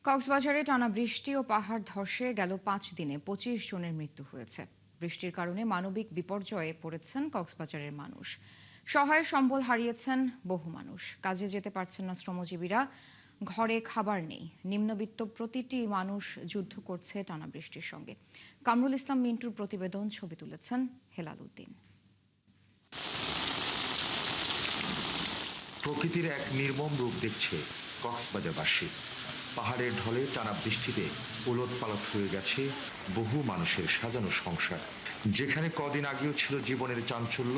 কক্সবাজারে টানা বৃষ্টি ও পাহাড় ধসে গেল ৫ দিনে ২৫ জনের মৃত্যু হয়েছে। বৃষ্টির কারণে মানবিক বিপর্যয়ে পড়েছেন কক্সবাজারের মানুষ। সহায় সম্বল হারিয়েছেন বহু মানুষ। কাজে যেতে পারছেন না শ্রমজীবীরা, ঘরে খাবার নেই। নিম্নবিত্ত প্রতিটি মানুষ যুদ্ধ করছে টানা বৃষ্টির সঙ্গে। কামরুল ইসলাম মিন্টুর প্রতিবেদন, ছবি তুলেছেন হেলাল উদ্দিন। প্রকৃতির এক নির্মম রূপ দেখছে কক্সবাজারবাসী। পাহাড়ের ঢলে টানা বৃষ্টিতে উলটপালট হয়ে গেছে বহু মানুষের সাজানো সংসার। যেখানে কদিন আগেও ছিল জীবনের চাঞ্চল্য,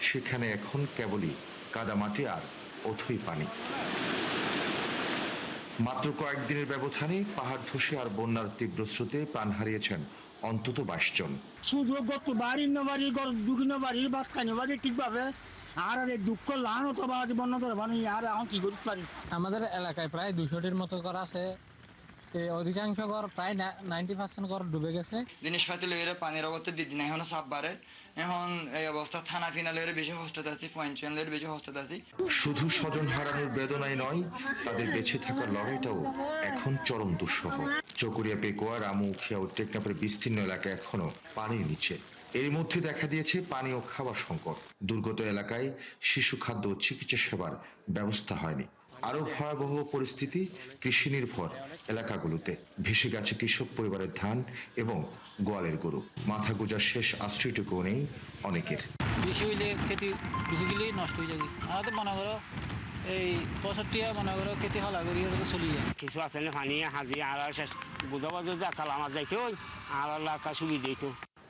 সেখানে এখন কেবলই কাদামাটি আর অথই পানি। মাত্র কয়েকদিনের ব্যবধানে পাহাড় ধসে আর বন্যার তীব্র স্রোতে প্রাণ হারিয়েছেন অন্তত ২২ জন। শুধু গত বাড়ি ন বাড়ি দুঃখী ন বাড়ি বাদ খাই বাড়ি ঠিকভাবে আর দুঃখ লান অথবা আজ বন্য ধরে মানে আর এখন কি করতে পারি। আমাদের এলাকায় প্রায় ২০০টির মতো ঘর আছে। অধিকাংশ ঘর প্রায় 90% ঘর ডুবে গেছে। জিনিসপাতি লইরে পানির অবস্থা দিন এখন সাপ বাড়ে। এখন এই অবস্থা থানা ফিনা লইরে বেশি কষ্টতে আছি, পয়েন্ট লইরে বেশি কষ্টতে আছি। শুধু স্বজন হারানোর বেদনাই নয়, তাদের বেঁচে থাকার লড়াইটাও এখন চরম দুঃসহ। চকরিয়া, পেকুয়া, রামু, উখিয়া ও টেকনাফের বিস্তীর্ণ এলাকা এখনো পানির নিচে। এর মধ্যে দেখা দিয়েছে পানি ও খাবার সংকট। দুর্গত এলাকায় শিশু খাদ্য ও চিকিৎসা সেবার ব্যবস্থা হয়নি। আরো ভয়াবহ পরিস্থিতি কৃষি নির্ভর এলাকাগুলোতে। ভেসে গেছে কৃষক পরিবারের ধান এবং গোয়ালের গরু। মাথা গোজার শেষ আশ্রয়টুকু নেই অনেকের। বেশি হইলে খেতে বেশিগুলি নষ্ট হয়ে যাবে। আমরা তো মনে করো এই ৬৫ মনে করো খেতে হলা করি চলে যায়। কিছু আছে না পানি হাজি আর শেষ বুঝা বাজু যে কাল আমার যাইছে ওই আর এলাকা সুবিধা দিয়েছে।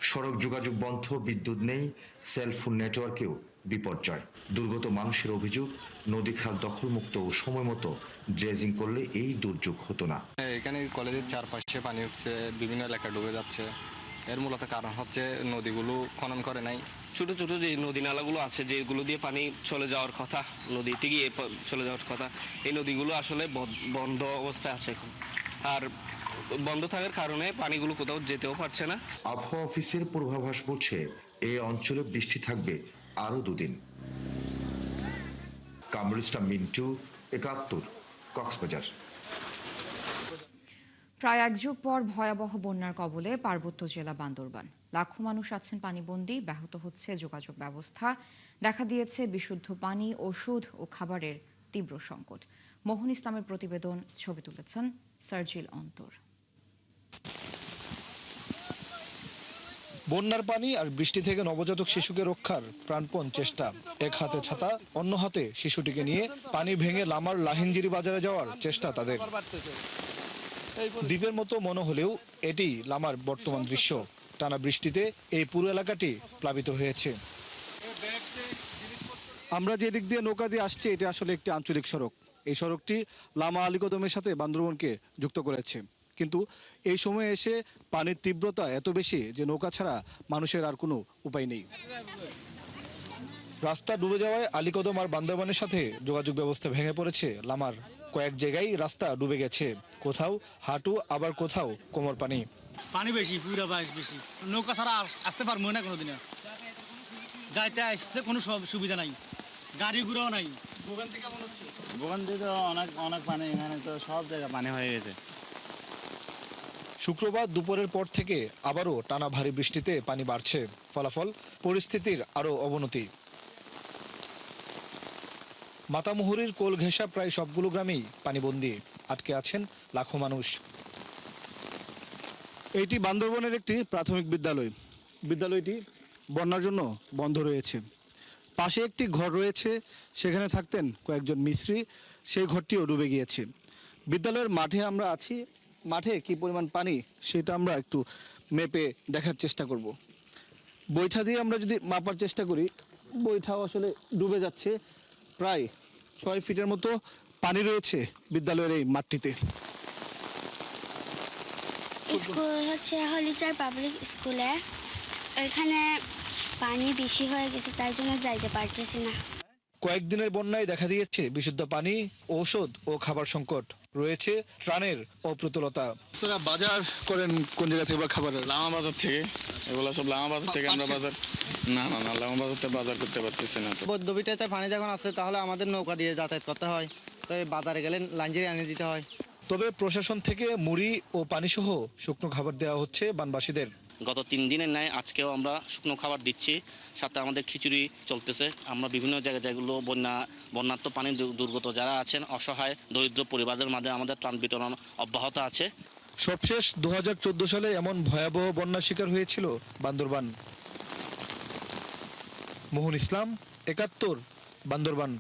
সড়ক যোগাযোগ বন্ধ, বিদ্যুৎ নেই, সেলফোন নেটওয়ার্কেও বিপর্যয়। দুর্গত মানুষের অভিযোগ, নদী খাল দখলমুক্ত ও সময় মতো ড্রেজিং করলে এই দুর্যোগ হতো না। এখানে কলেজের চারপাশে পানি উঠছে, বিভিন্ন এলাকা ডুবে যাচ্ছে। এর মূলত কারণ হচ্ছে নদীগুলো খনন করে নাই। ছোট ছোট যে নদী নালাগুলো আছে, যেগুলো দিয়ে পানি চলে যাওয়ার কথা, নদীতে গিয়ে চলে যাওয়ার কথা, এই নদীগুলো আসলে বন্ধ অবস্থায় আছে এখন। আর বন্ধ থাকার কারণে পানিগুলো কোথাও যেতেও পারছে না। আবহাওয়া অফিসের পূর্বাভাস বলছে এই অঞ্চলে বৃষ্টি থাকবে আরো ২ দিন। কামরুল ইসলাম মিন্টু, ৭১, কক্সবাজার। প্রায় এক যুগ পর ভয়াবহ বন্যার কবলে পার্বত্য জেলা বান্দরবান। লাখো মানুষ আছেন পানিবন্দী, ব্যাহত হচ্ছে যোগাযোগ ব্যবস্থা। দেখা দিয়েছে বিশুদ্ধ পানি, ওষুধ ও খাবারের তীব্র সংকট। মোহন ইসলামের প্রতিবেদন, ছবি তুলেছেন সার্জিল অন্তর। বন্যার পানি আর বৃষ্টি থেকে নবজাতক শিশুকে রক্ষার প্রাণপণ চেষ্টা। এক হাতে ছাতা, অন্য হাতে শিশুটিকে নিয়ে পানি ভেঙে লামার লাহিনজিরি বাজারে যাওয়ার চেষ্টা তাদের। দ্বীপের মতো মনে হলেও এটি লামার বর্তমান দৃশ্য। টানা বৃষ্টিতে এই পুরো এলাকাটি প্লাবিত হয়েছে। আমরা যে দিক দিয়ে নৌকা দিয়ে আসছি, এটা আসলে একটি আঞ্চলিক সড়ক। এই সড়কটি লামা আলীকদমের সাথে বান্দরবনকে যুক্ত করেছে। কিন্তু এই সময়ে এসে পানির তীব্রতা এত বেশি যে নৌকা ছাড়া মানুষের আর কোনো উপায় নেই। রাস্তা ডুবে যাওয়ায় আলীকদম আর বান্দরবানের সাথে যোগাযোগ ব্যবস্থা ভেঙে পড়েছে লামার। কয়েক জায়গায় রাস্তা ডুবে গেছে, কোথাও হাঁটু, আবার কোথাও কোমর পানি। পানি বেশি, পুরা বেশি, নৌকা ছাড়া আসতে পারবো না কোনোদিনও। যাইতে আসতে কোনো সুবিধা নাই, গাড়ি ঘোড়াও নাই। ভোগান থেকে তো অনেক পানি, এখানে তো সব জায়গায় পানি হয়ে গেছে। শুক্রবার দুপুরের পর থেকে আবারও টানা ভারী বৃষ্টিতে পানি বাড়ছে। ফলাফল, পরিস্থিতির আরও অবনতি। মাতামুহুরীর কোল ঘেঁষা প্রায় সবগুলো গ্রামেই পানিবন্দী, আটকে আছেন লাখো মানুষ। এইটি বান্দরবনের একটি প্রাথমিক বিদ্যালয়। বিদ্যালয়টি বন্যার জন্য বন্ধ রয়েছে। পাশে একটি ঘর রয়েছে, সেখানে থাকতেন কয়েকজন মিস্ত্রি, সেই ঘরটিও ডুবে গিয়েছে। বিদ্যালয়ের মাঠে আমরা আছি, মাঠে কি পরিমাণ পানি সেটা আমরা একটু মেপে দেখার চেষ্টা করব। বৈঠা দিয়ে আমরা যদি মাপার চেষ্টা করি, বৈঠাও আসলে ডুবে যাচ্ছে। প্রায় ৬ ফিটের মতো পানি রয়েছে বিদ্যালয়ের এই মাঠটিতে। স্কুল হচ্ছে হলিচার পাবলিক স্কুলে, এখানে পানি বেশি হয়ে গেছে, তাই জন্য যাইতে পারতেছি না। কয়েকদিনের বন্যায় দেখা দিয়েছে বিশুদ্ধ পানি, ঔষধ ও খাবার সংকট। রয়েছে ত্রাণের অপ্রতুলতা। তোরা বাজার করেন কোন জায়গা থেকে বা খাবার? লামা বাজার থেকে। এগুলো সব লামা বাজার থেকে আমরা বাজার না লামা বাজার থেকে বাজার করতে পারতেছি না। তো বদ্ধবিটাতে পানি যখন আসে তাহলে আমাদের নৌকা দিয়ে যাতায়াত করতে হয়, তো বাজারে গেলে লাঞ্জিরে আনিয়ে দিতে হয়। তবে প্রশাসন থেকে মুড়ি ও পানিসহ শুকনো খাবার দেওয়া হচ্ছে বানবাসীদের। গত 3 দিনের ন্যায় আজকেও আমরা শুকনো খাবার দিচ্ছি, সাথে আমাদের খিচুড়ি চলতেছে। আমরা বিভিন্ন জায়গায় যেগুলো বন্যার্ত পানি দুর্গত যারা আছেন, অসহায় দরিদ্র পরিবারদের মাঝে আমাদের ত্রাণ বিতরণ অব্যাহত আছে। সবশেষ 2014 সালে এমন ভয়াবহ বন্যার শিকার হয়েছিল বান্দরবান। মোহন ইসলাম, 71, বান্দরবান।